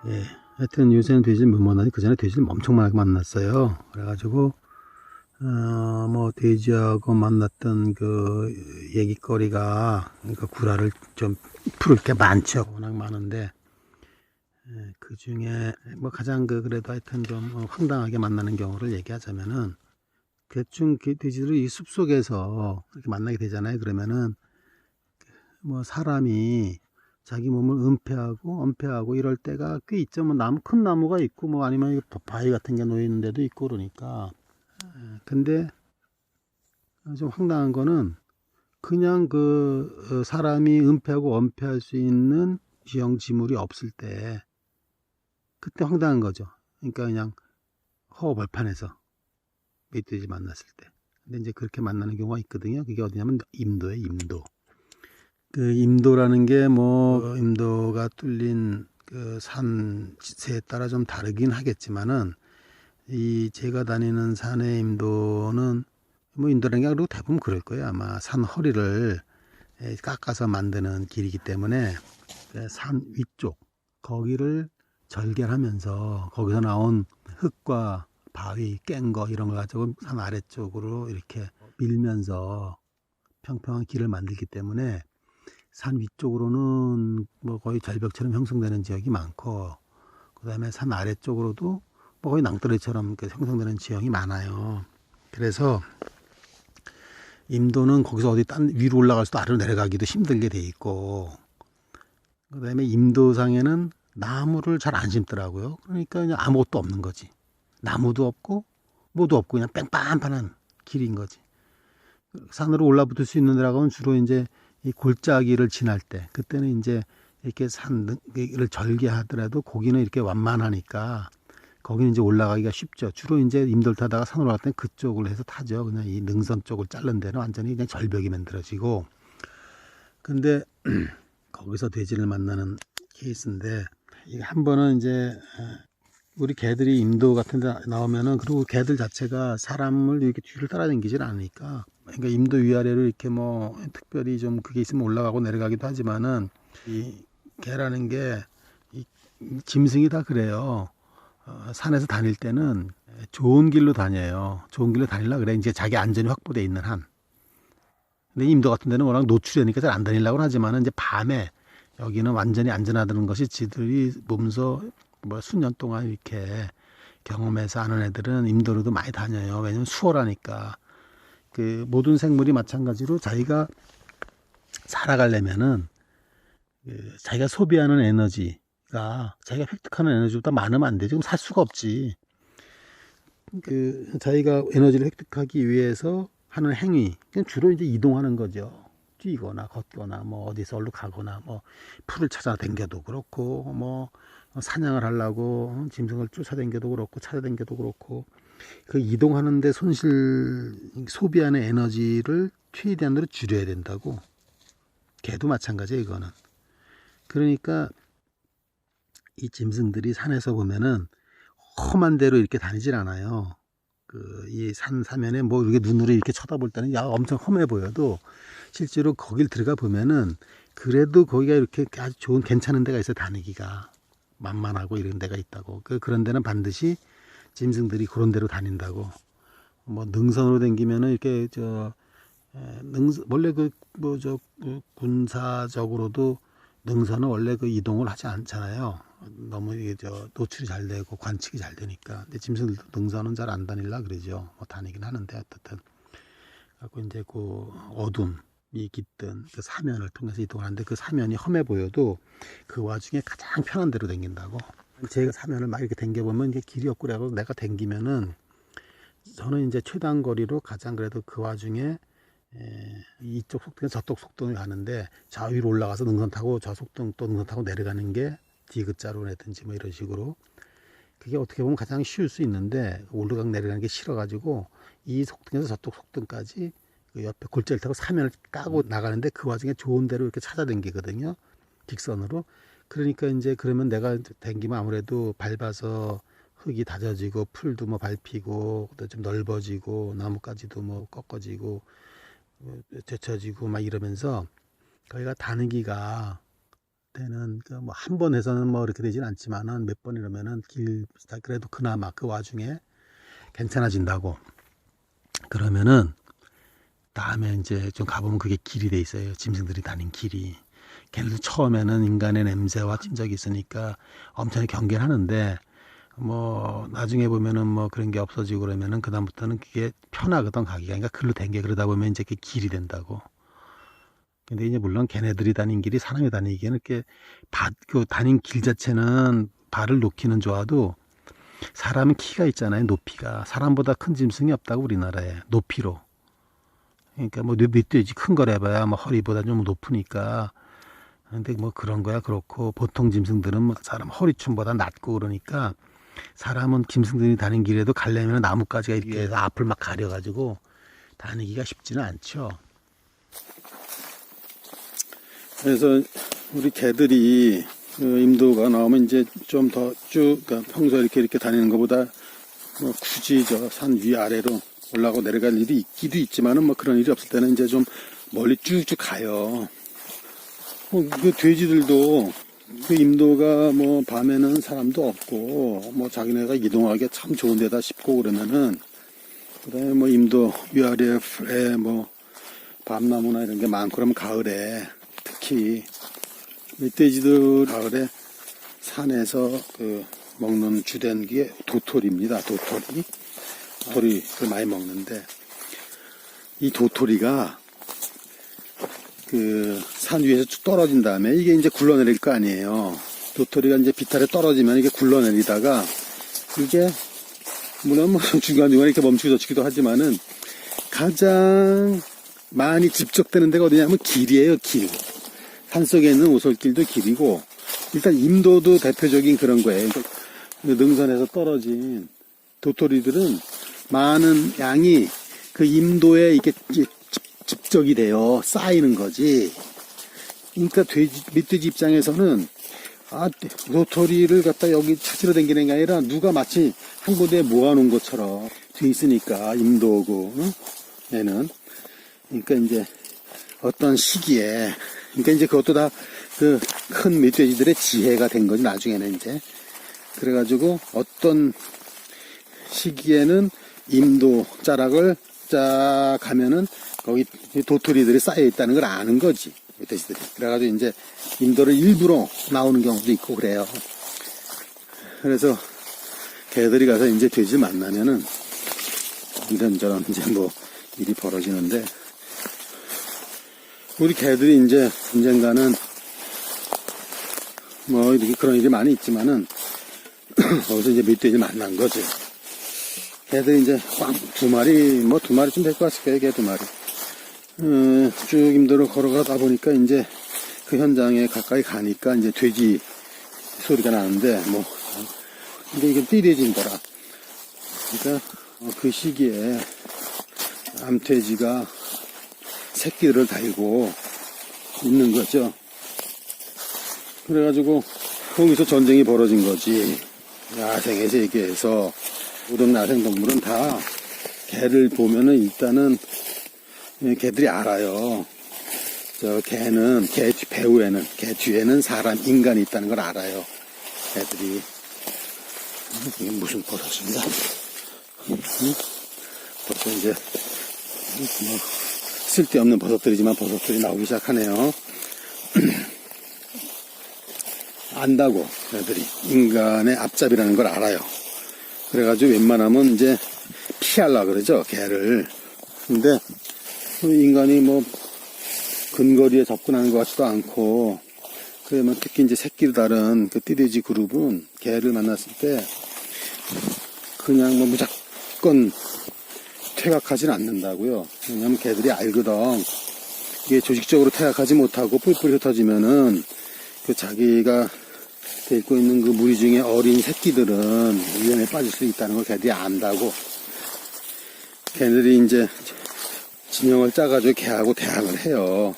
예, 하여튼 요새는 돼지를 못 만나니 그전에 돼지를 엄청 많이 만났어요. 그래가지고 뭐 돼지하고 만났던 그 얘기거리가 그러니까 구라를 좀 풀을 게 많죠. 워낙 많은데 그 중에 뭐 가장 그래도 하여튼 좀 황당하게 만나는 경우를 얘기하자면은 대충 그 돼지들이 이 숲속에서 이렇게 만나게 되잖아요. 그러면은 뭐 사람이 자기 몸을 은폐하고 이럴 때가 꽤 있죠. 뭐 큰 나무가 있고 뭐 아니면 바위 같은 게 놓여 있는 데도 있고 그러니까. 근데 좀 황당한 거는 그냥 사람이 은폐하고 엄폐할 수 있는 지형 지물이 없을 때 그때 황당한 거죠. 그러니까 그냥 허허벌판에서 멧돼지 만났을 때. 근데 이제 그렇게 만나는 경우가 있거든요. 그게 어디냐면 임도에 임도. 그 임도라는 게 뭐 임도가 뚫린 그 산세에 따라 좀 다르긴 하겠지만은 이 제가 다니는 산의 임도는 뭐 임도라는 게 그리고 대부분 그럴 거예요. 아마 산 허리를 깎아서 만드는 길이기 때문에 산 위쪽 거기를 절개하면서 거기서 나온 흙과 바위, 깬 거 이런 걸 가지고 산 아래쪽으로 이렇게 밀면서 평평한 길을 만들기 때문에 산 위쪽으로는 뭐 거의 절벽처럼 형성되는 지역이 많고 그다음에 산 아래쪽으로도 뭐 거의 낭떠러지처럼 형성되는 지형이 많아요. 그래서 임도는 거기서 어디 딴 위로 올라갈 수도 아래로 내려가기도 힘들게 돼 있고 그다음에 임도상에는 나무를 잘 안 심더라고요. 그러니까 그냥 아무것도 없는 거지. 나무도 없고 뭐도 없고 그냥 뺑판판한 길인 거지. 산으로 올라붙을 수 있는 데라고는 주로 이제 이 골짜기를 지날 때 그때는 이제 이렇게 산을 절개하더라도 거기는 이렇게 완만하니까 거기는 이제 올라가기가 쉽죠. 주로 이제 임도를 타다가 산으로 갈 때는 그쪽을 해서 타죠. 그냥 이 능선 쪽을 자른 데는 완전히 그냥 절벽이 만들어지고. 근데 거기서 돼지를 만나는 케이스인데 이게 한 번은 이제 우리 개들이 임도 같은 데 나오면은 그리고 개들 자체가 사람을 이렇게 뒤를 따라다니질 않으니까 그러니까 임도 위아래로 이렇게 뭐 특별히 좀 그게 있으면 올라가고 내려가기도 하지만은 이 개라는 게 이 짐승이 다 그래요. 산에서 다닐 때는 좋은 길로 다녀요. 좋은 길로 다니려 그래. 이제 자기 안전이 확보돼 있는 한. 근데 임도 같은 데는 워낙 노출되니까 잘 안 다니려고 하지만은 이제 밤에 여기는 완전히 안전하다는 것이 지들이 몸소 뭐 수년 동안 이렇게 경험해서 아는 애들은 임도로도 많이 다녀요. 왜냐면 수월하니까. 그 모든 생물이 마찬가지로 자기가 살아가려면은 자기가 소비하는 에너지가 자기가 획득하는 에너지보다 많으면 안 되지. 그럼 살 수가 없지. 자기가 에너지를 획득하기 위해서 하는 행위, 그냥 주로 이제 이동하는 거죠. 뛰거나 걷거나 뭐 어디서 얼로 가거나 뭐 풀을 찾아 댕겨도 그렇고 뭐 사냥을 하려고 짐승을 쫓아댕겨도 그렇고 찾아댕겨도 그렇고 그 이동하는데 소비하는 에너지를 최대한으로 줄여야 된다고. 개도 마찬가지예요, 이거는. 그러니까 이 짐승들이 산에서 보면은 험한 데로 이렇게 다니질 않아요. 이 산 사면에 뭐 이렇게 눈으로 이렇게 쳐다볼 때는 야 엄청 험해 보여도 실제로 거길 들어가 보면은 그래도 거기가 이렇게 아주 좋은 괜찮은 데가 있어. 다니기가 만만하고 이런 데가 있다고. 그런 데는 반드시 짐승들이 그런 데로 다닌다고. 뭐 능선으로 댕기면은 이렇게 원래 군사적으로도 능선은 원래 이동을 하지 않잖아요. 너무 이게 노출이 잘 되고 관측이 잘 되니까. 근데 짐승들도 능선은 잘 안 다닐라 그러죠. 뭐 다니긴 하는데 어떻든. 갖고 이제 그 어둠이 깃든 그 사면을 통해서 이동하는데 그 사면이 험해 보여도 그 와중에 가장 편한 데로 댕긴다고. 제가 사면을 막 이렇게 댕겨보면 이게 길이 없고 그래서 내가 댕기면은 저는 이제 최단 거리로 가장 그래도 그 와중에 이쪽 속도는 저쪽 속도를 가는데 저 위로 올라가서 능선 타고 저 속도 또 능선 타고 내려가는 게 디귿자로라든지 뭐 이런 식으로 그게 어떻게 보면 가장 쉬울 수 있는데 오르락 내리라는 게 싫어가지고 이 속등에서 저쪽 속등까지 그 옆에 골짜기를 타고 사면을 까고 나가는데 그 와중에 좋은 데로 이렇게 찾아댕기거든요. 직선으로. 그러니까 이제 그러면 내가 댕기면 아무래도 밟아서 흙이 다져지고 풀도 뭐 밟히고 또 좀 넓어지고 나뭇가지도 뭐 꺾어지고 제쳐지고 막 이러면서 거기가 다니기가 때는 그 뭐 한 번 해서는 뭐 이렇게 되진 않지만은 몇 번 이러면은 그래도 그나마 그 와중에 괜찮아진다고. 그러면은 다음에 이제 좀 가보면 그게 길이 돼 있어요. 짐승들이 다닌 길이. 걔네도 처음에는 인간의 냄새와 친적이 있으니까 엄청 경계를 하는데, 뭐 나중에 보면은 뭐 그런 게 없어지고 그러면은 그다음부터는 그게 편하거든, 가기가. 그러니까 글로 댕겨. 그러다 보면 이제 그게 길이 된다고. 근데 이제 물론 걔네들이 다닌 길이 사람이 다니기에는 이렇게 그 다닌 길 자체는 발을 놓기는 좋아도 사람은 키가 있잖아요. 높이가 사람보다 큰 짐승이 없다고, 우리나라에. 높이로. 그러니까 뭐 멧돼지 큰 걸 해봐야 뭐 허리보다 좀 높으니까. 근데 뭐 그런 거야 그렇고, 보통 짐승들은 뭐 사람 허리춤보다 낮고 그러니까 사람은 짐승들이 다닌 길에도 가려면 나뭇가지가 이렇게 해서 앞을 막 가려가지고 다니기가 쉽지는 않죠. 그래서 우리 개들이 임도가 나오면 이제 좀 더 쭉, 그러니까 평소에 이렇게 다니는 것보다 뭐 굳이 저 산 위아래로 올라가고 내려갈 일이 있기도 있지만은 뭐 그런 일이 없을 때는 이제 좀 멀리 쭉쭉 가요. 그 돼지들도 그 임도가 뭐 밤에는 사람도 없고 뭐 자기네가 이동하기 참 좋은 데다 싶고 그러면은, 그다음에 뭐 임도 위아래에 뭐 밤나무나 이런 게 많고 그러면 가을에 특히 멧돼지들 가을에 산에서 그 먹는 주된 게 도토리입니다. 도토리를 많이 먹는데, 이 도토리가 그 산 위에서 쭉 떨어진 다음에 이게 이제 굴러내릴 거 아니에요. 도토리가 이제 비탈에 떨어지면 이게 굴러내리다가 이게 물론 뭐 중간중간에 이렇게 멈추고 젖히기도 하지만은 가장 많이 집적되는 데가 어디냐면 길이에요. 길. 산속에 있는 오솔길도 길이고, 일단 임도도 대표적인 그런 거예요. 능선에서 떨어진 도토리들은 많은 양이 그 임도에 이렇게 집적이 돼요. 쌓이는 거지. 그러니까 멧돼지 입장에서는 도토리를 갖다 여기 찾으러 다니는 게 아니라 누가 마치 한 곳에 모아놓은 것처럼 돼 있으니까, 임도고, 얘는. 그러니까 이제 어떤 시기에, 그러니까 이제 그것도 다 그 큰 멧돼지들의 지혜가 된 거지, 나중에는 이제. 그래가지고 어떤 시기에는 임도 자락을 쫙 가면은 거기 도토리들이 쌓여 있다는 걸 아는 거지, 멧돼지들이. 그래가지고 이제 임도를 일부러 나오는 경우도 있고 그래요. 그래서 개들이 가서 이제 돼지 만나면은 이런저런 이제 뭐 일이 벌어지는데, 우리 개들이 이제 언젠가는 뭐 이렇게 그런 일이 많이 있지만은 거기서 이제 멧돼지 만난 거지. 개들이 이제 두 마리쯤 될 것 같을 거예요. 개 2마리. 쭉 임도를 걸어가다 보니까 이제 그 현장에 가까이 가니까 이제 돼지 소리가 나는데, 근데 이게 띠돼지인 거라. 그러니까 그 시기에 암돼지가 새끼들을 달고 있는 거죠. 그래가지고 거기서 전쟁이 벌어진 거지. 야생의 세계에서 모든 야생동물은 다 개를 보면은 일단은 개들이 알아요. 개는, 배후에는, 개 뒤에는 사람, 인간이 있다는 걸 알아요. 개들이. 이게 무슨 버섯입니다. 벌써 이제, 뭐, 쓸데없는 버섯들이지만 버섯들이 나오기 시작하네요. 안다고, 애들이. 인간의 앞잡이라는 걸 알아요. 그래가지고 웬만하면 이제 피하려고 그러죠, 개를. 근데, 인간이 뭐, 근거리에 접근하는 것 같지도 않고, 그러면 특히 이제 새끼를 다른 그 띠돼지 그룹은 개를 만났을 때, 그냥 뭐 무조건 퇴각하진 않는다고요. 왜냐면 개들이 알거든. 이게 조직적으로 퇴각하지 못하고 뿔뿔이 흩어지면은 그 자기가 데리고 있는 그 무리 중에 어린 새끼들은 위험에 빠질 수 있다는 걸 개들이 안다고. 걔들이 이제 진영을 짜가지고 개하고 대항을 해요.